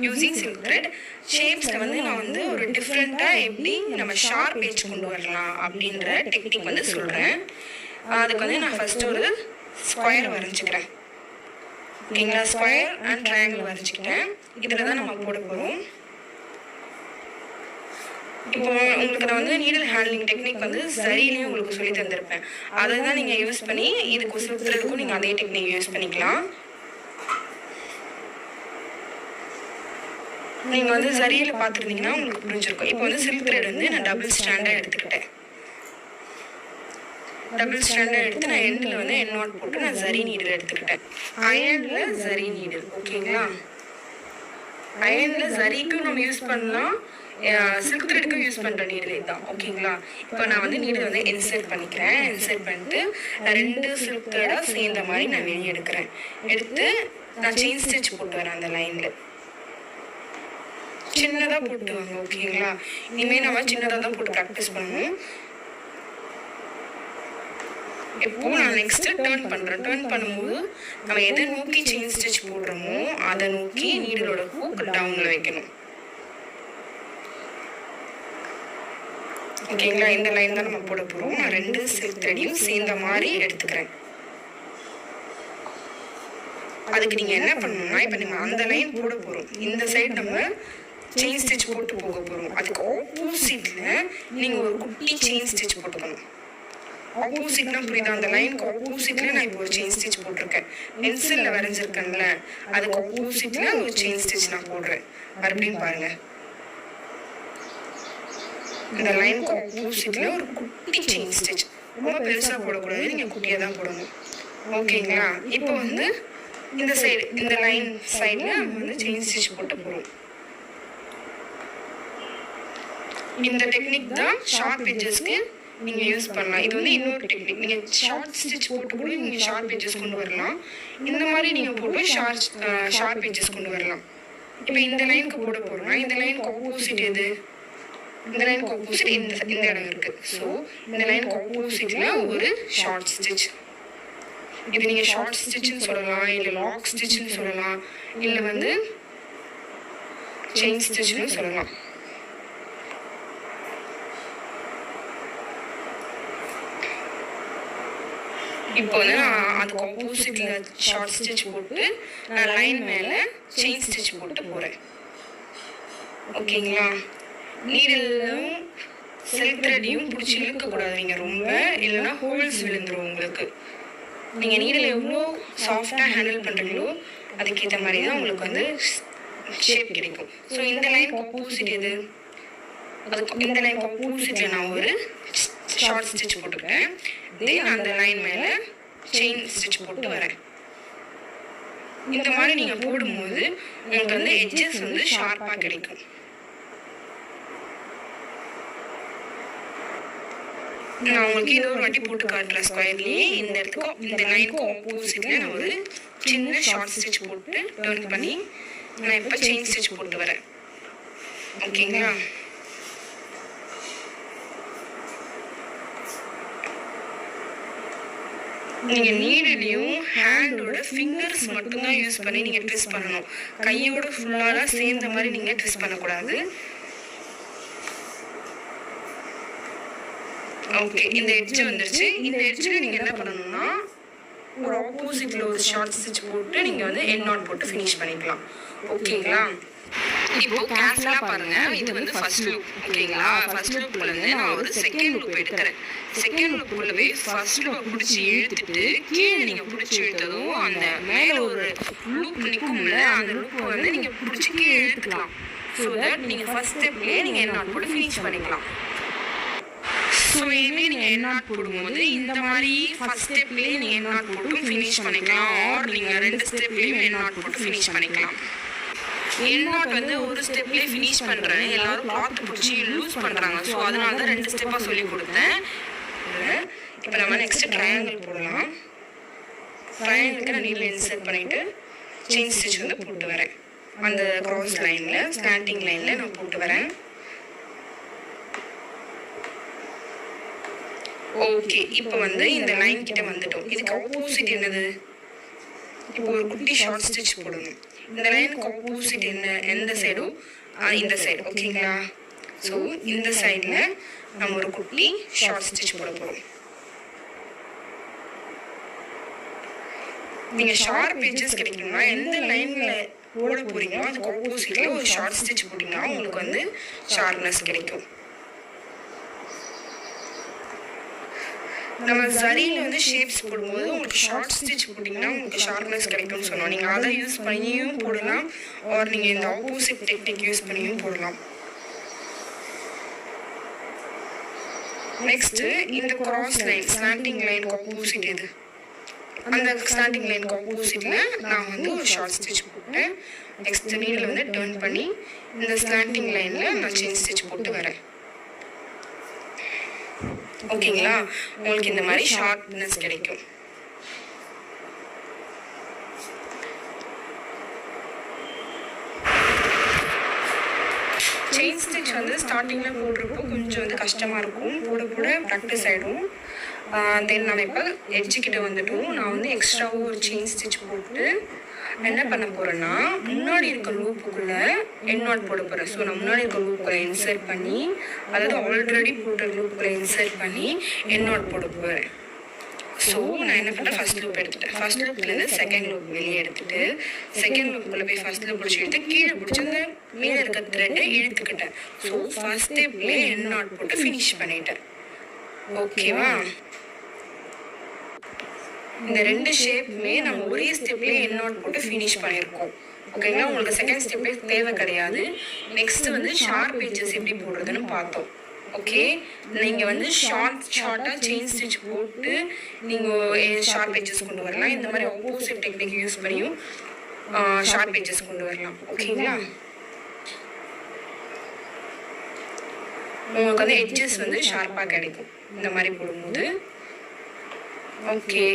Using silk thread. ஷேப்ஸில் வந்து நான் வந்து ஒரு டிஃப்ரெண்ட்டாக எப்படி நம்ம ஷார்ப் எட்ஜ் கொண்டு வரலாம் அப்படின்ற டெக்னிக் வந்து சொல்கிறேன். அதுக்கு வந்து நான் ஃபஸ்ட்டு ஒரு ஸ்கொயர் வரைஞ்சிக்கிறேன். ஓகேங்களா, ஸ்கொயர் அண்ட் ட்ரையாங்கிள் வரைஞ்சிக்கிட்டேன். இதில் தான் நம்ம போட போகிறோம். இப்போ உங்களுக்கு நான் வந்து நீடில் ஹேண்ட்லிங் டெக்னிக் வந்து சரியிலையும் உங்களுக்கு சொல்லி தந்திருப்பேன். அதை தான் நீங்கள் யூஸ் பண்ணி இதுக்கு சில்க் த்ரெட்டுக்கும் நீங்கள் அதே டெக்னிக் யூஸ் பண்ணிக்கலாம். நீங்கள் வந்து சரியில் பார்த்துருந்தீங்கன்னா உங்களுக்கு புரிஞ்சிருக்கும். இப்போ வந்து சில்க் த்ரெட் வந்து நான் டபுள் ஸ்டாண்டாக எடுத்துக்கிட்டேன். டபுள் ஸ்டாண்டாக எடுத்து நான் எண்டில் வந்து N0 போட்டு நான் சரி நீடில் எடுத்துக்கிட்டேன். அயனில் சரி நீடில். ஓகேங்களா, அயனில் சரிக்கும் நம்ம யூஸ் பண்ணலாம், சில்க் த்ரெட்டுக்கும் யூஸ் பண்ணுற நீடில் இதுதான். ஓகேங்களா, இப்போ நான் வந்து நீடில் வந்து இன்சர்ட் பண்ணிக்கிறேன். இன்சர்ட் பண்ணிட்டு 2 சில்க் த்ரெடாக சேர்ந்த மாதிரி நான் வெளியே எடுக்கிறேன். எடுத்து நான் செயின் ஸ்டிச் போட்டு வரேன். அந்த லைனில் சின்னதாக போட்டு வாங்க. ஓகேங்களா, இனிமேல் நம்ம சின்னதாக தான் போட்டு ப்ராக்டிஸ் பண்ணணும். இப்போ நான் நெக்ஸ்ட் டர்ன் பண்ணுறேன். டர்ன் பண்ணும்போது நம்ம எதை நோக்கி செயின் ஸ்டிச் போடுறோமோ அதை நோக்கி நீடலோட ஹூக் டவுனில் வைக்கணும். ஓகேங்களா, இந்த லைன் தான் நம்ம போட போகிறோம். நான் 2 சில்க் த்ரெடையும் சேர்ந்த மாதிரி எடுத்துக்கிறேன். அதுக்கு நீங்கள் என்ன பண்ணணும்னா, இப்போ நீங்கள் அந்த லைன் போட போகிறோம், இந்த சைடு நம்ம செயின் ஸ்டிச் போட்டு போக போகிறோம். அதுக்கு ஆப்போசிட்டில் நீங்கள் ஒரு குட்டி செயின் ஸ்டிச் போட்டுக்கணும். ஆப்போசிட்னா புரியுதா, அந்த லைனுக்கு ஆப்போசிட்ல நான் இப்போ ஒரு செயின் ஸ்டிச் போட்டிருக்கேன். பென்சிலில் வரைஞ்சிருக்கேன்ல, அதுக்கு ஆப்போசிட்ல ஒரு செயின் ஸ்டிச் நான் போடுறேன். மறுபடியும் பாருங்க, இந்த லைனுக்கு ஆப்போசிட்ல ஒரு குட்டி செயின் ஸ்டிச். ரொம்ப பெருசாக போடக்கூடாது, நீங்கள் குட்டியாக தான் போடணும். ஓகேங்களா, இப்போ வந்து இந்த சைடு, இந்த லைன் சைடில் நம்ம வந்து செயின் ஸ்டிச் போட்டு போகிறோம். இந்த டெக்னிக் தான் ஷார்ப் எட்ஜஸ்க்கு நீங்கள் யூஸ் பண்ணலாம். இது வந்து இன்னொரு டெக்னிக். நீங்கள் ஷார்ட் ஸ்டிச் போட்டு கூட நீங்கள் ஷார்ப் எட்ஜஸ் கொண்டு வரலாம். இந்த மாதிரி நீங்கள் போட்டு ஷார்ப் எட்ஜஸ் கொண்டு வரலாம். இப்போ இந்த லைனுக்கு போட போகிறோம்னா, இந்த லைனுக்கு ஆப்போசிட் எது? இந்த லைனுக்கு ஆப்போசிட் இந்த இடம் இருக்குது. ஸோ இந்த லைனுக்கு ஆப்போசிட்டில் ஒரு ஷார்ட் ஸ்டிச். இது நீங்கள் ஷார்ட் ஸ்டிச்சுன்னு சொல்லலாம், இல்லை லாக் ஸ்டிச்சுன்னு சொல்லலாம், இல்லை வந்து செயின் ஸ்டிச்சுன்னு சொல்லலாம். இப்போ வந்து நான் அதுக்கு ஆப்போசிட்டில் ஷார்ட் ஸ்டிச் போட்டு நான் லைன் மேலே செயின் ஸ்டிச் போட்டு போகிறேன். ஓகேங்களா, நீடிலும் சில்க் த்ரெடையும் பிடிச்சி இழுக்கக்கூடாது நீங்கள் ரொம்ப, இல்லைன்னா ஹோல்ஸ் விழுந்துடும் உங்களுக்கு. நீங்கள் நீடில் எவ்வளோ சாஃப்டாக ஹேண்டில் பண்ணுறீங்களோ அதுக்கேற்ற மாதிரி தான் உங்களுக்கு வந்து ஷேப் கிடைக்கும். ஸோ இந்த லைனுக்கு ஆப்போசிட் எது? அதுக்கு இந்த லைனுக்கு ஆப்போசிட்டில் நான் ஒரு ஷார்ட் ஸ்டிச் போட்டுக்கிட்டேன். தென் அந்த லைன் மேலே செயின் ஸ்டிச் போட்டு வரேன். இந்த மாதிரி நீங்கள் போடும்போது உங்களுக்கு வந்து எட்ஜஸ் வந்து ஷார்ப்பாக கிடைக்கும். நான் உங்களுக்கு இன்னொரு வாட்டி போட்டு காட்டுறேன். ஸ்கொயர்லேயே இந்த இடத்துக்கு, இந்த லைனுக்கு ஆப்போசிட்டில் நான் ஒரு சின்ன ஷார்ட் ஸ்டிச் போட்டு டர்ன் பண்ணி நான் இப்போ செயின் ஸ்டிச் போட்டு வரேன். ஓகேங்களா, நீங்கள் நீடிலையும் ஹேண்டோட ஃபிங்கர்ஸ் மட்டும்தான் யூஸ் பண்ணி நீங்கள் ட்விஸ்ட் பண்ணணும். கையோட ஃபுல்லாக சேர்ந்த மாதிரி நீங்கள் ட்விஸ்ட் பண்ணக்கூடாது. ஓகே, இந்த எட்ஜ் வந்துருச்சு. இந்த எட்ஜில் நீங்கள் என்ன பண்ணணும்னா, ஒரு ஆப்போசிட்டில் ஒரு ஷார்ட் ஸ்டிச் போட்டு நீங்கள் வந்து N0 போட்டு ஃபினிஷ் பண்ணிக்கலாம். ஓகேங்களா, இப்போ கேர்ஃபுல்லாக பாருங்க. இது வந்து ஃபர்ஸ்ட் லூப். ஓகேங்களா, ஃபர்ஸ்ட் லூப்ல இருந்து நான் ஒரு செகண்ட் லூப் எடுக்கிறேன். செகண்ட் லூப்புக்குள்ள போய் ஃபர்ஸ்ட் லூப் பிடிச்சி இழுத்துட்டு கீழே நீங்கள் பிடிச்சி இழுத்ததும் அந்த மேலே ஒரு லூப் நிற்கும்ல, அந்த லூப்பை வந்து நீங்கள் பிடிச்சி கீழே இழுத்துக்கலாம். ஸோ தட் நீங்கள் ஃபர்ஸ்ட் ஸ்டெப்லேயே நீங்கள் N0 போட்டு ஃபினிஷ் பண்ணிக்கலாம். ஸோ இனிமேல் நீங்கள் N0 போடும்போது இந்த மாதிரி ஃபர்ஸ்ட் ஸ்டெப்லேயே நீங்கள் N0 போட்டு ஃபினிஷ் பண்ணிக்கலாம். ஆர் நீங்கள் 2 ஸ்டெப்லேயும் N0 போட்டு ஃபினிஷ் பண்ணிக்கலாம். N0 வந்து ஒரு ஸ்டெப்லேயே ஃபினிஷ் பண்ணுறேன். எல்லாரும் கிளாத் பிடிச்சி லூஸ் பண்ணுறாங்க. ஸோ அதனால தான் 2 ஸ்டெப்பாக சொல்லி கொடுத்தேன். இப்போ நம்ம நெக்ஸ்ட் ட்ரையாங்கிள் போடலாம். ட்ரையாங்கிளுக்கு நான் நீடில் இன்சர்ட் பண்ணிவிட்டு செயின் ஸ்டிச் வந்து போட்டு வரேன். அந்த க்ராஸ் லைனில், ஸ்டாண்டிங் லைனில் நான் போட்டு வரேன். ஓகே, இப்போ வந்து இந்த லைன் கிட்ட வந்துட்டோம். இதுக்கு ஆப்போசிட் என்னது? இப்போ ஒரு குட்டி ஷார்ட் ஸ்டிச் போடணும். இந்த லைனுக்கு ஆப்போசிட் எந்த சைடும் இந்த சைடு. ஓகேங்களா? ஸோ இந்த சைடில் நம்ம ஒரு குட்டி ஷார்ட் ஸ்டிச் போட போகிறோம். நீங்கள் ஷார்ப் எட்ஜஸ் கிடைக்கணும்னா எந்த லைனில் போட போகிறீங்களோ அதுக்கு ஆப்போசிட்டில் ஒரு ஷார்ட் ஸ்டிச் போட்டிங்கன்னா உங்களுக்கு வந்து ஷார்ப்னஸ் கிடைக்கும். நம்ம சரியில் வந்து ஷேப்ஸ் போடும்போது உங்களுக்கு ஷார்ட் ஸ்டிச் போட்டிங்கன்னா உங்களுக்கு ஷார்ப்னஸ் கிடைக்கும்னு சொன்னோம். நீங்கள் அதை யூஸ் பண்ணியும் போடலாம், ஆர் நீங்கள் இந்த ஆப்போசிட் டெக்னிக் யூஸ் பண்ணியும் போடலாம். நெக்ஸ்ட்டு இந்த கிராஸ் லைன் ஸ்லாண்டிங் லைனுக்கு ஆப்போசிட் இது, அந்த ஸ்லாண்டிங் லைனுக்கு ஆப்போசிட்டில் நான் வந்து ஒரு ஷார்ட் ஸ்டிச் போட்டேன். நெக்ஸ்ட் நீடில் வந்து டர்ன் பண்ணி இந்த ஸ்லாண்டிங் லைனில் நான் செயின் ஸ்டிச் போட்டு வரேன். ஓகேங்களா? உங்களுக்கு இந்த மாதிரி ஷார்ப்னஸ் கிடைக்கும். செயின் ஸ்டிச் வந்து ஸ்டார்டிங்கில் போடுறப்போ கொஞ்சம் வந்து கஷ்டமாக இருக்கும், போட போட ப்ராக்டிஸ் ஆகிடும். தென் நம்ம இப்போ எட்ஜுக்கிட்ட வந்துட்டோம். நான் வந்து எக்ஸ்ட்ராவும் ஒரு செயின் ஸ்டிச் போட்டு என்ன பண்ண போகிறேன்னா முன்னாடி இருக்க லூப்புக்குள்ளே எண்ட் நாட் போட போகிறேன். ஸோ நான் முன்னாடி இருக்க லூப்புக்குள்ளே இன்சர்ட் பண்ணி, அதாவது ஆல்ரெடி போட்ட லூப்புக்குள்ளே இன்சர்ட் பண்ணி எண்ட் நாட் போட போகிறேன். ஸோ நான் என்ன பண்ணேன், ஃபர்ஸ்ட் லூப் எடுத்துட்டேன். ஃபர்ஸ்ட் லூப்லேருந்து செகண்ட் லூப் வெளியே எடுத்துட்டு செகண்ட் லூப்புக்குள்ளே போய் ஃபர்ஸ்ட் லூப் பிடிச்சி எடுத்து கீழே பிடிச்சி அந்த மேலே இருக்க த்ரெட்டை இழுத்துக்கிட்டேன். ஸோ ஃபர்ஸ்ட் ஸ்டெப்லேயே எண்ட் நாட் போட்டு ஃபினிஷ் பண்ணிட்டேன். ஓகேவா? இந்த ரெண்டு ஷேப்புமே நம்ம ஒரே ஸ்டெப்லேயே எண்ட் நாட் போட்டு ஃபினிஷ் பண்ணியிருக்கோம். ஓகேங்களா? உங்களுக்கு செகண்ட் ஸ்டெப்பே தேவை கிடையாது. நெக்ஸ்ட் வந்து ஷார்ப் எட்ஜஸ் எப்படி போடுறதுன்னு பார்த்தோம். ஓகே, நீங்கள் வந்து ஷார்ட்டாக செயின் ஸ்டிச் போட்டு நீங்கள் ஷார்ப் எட்ஜஸ் கொண்டு வரலாம். இந்த மாதிரி ஆப்போசிட் டெக்னிக் யூஸ் பண்ணியும் ஷார்ப் எட்ஜஸ் கொண்டு வரலாம். ஓகேங்களா? உங்களுக்கு வந்து எட்ஜஸ் வந்து ஷார்ப்பாக கிடைக்கும் இந்த மாதிரி போடும்போது. ஓகே,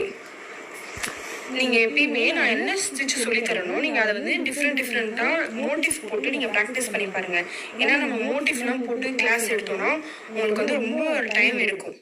நீங்கள் எப்பயுமே நான் என்ன ஸ்டிச் சொல்லித்தரணும், நீங்கள் அதை வந்து டிஃப்ரெண்ட்டாக மோட்டிவ் போட்டு நீங்கள் ப்ராக்டிஸ் பண்ணி பாருங்கள். ஏன்னா நம்ம மோட்டிவ்லாம் போட்டு கிளாஸ் எடுத்தோம்னா உங்களுக்கு வந்து ரொம்ப டைம் எடுக்கும்.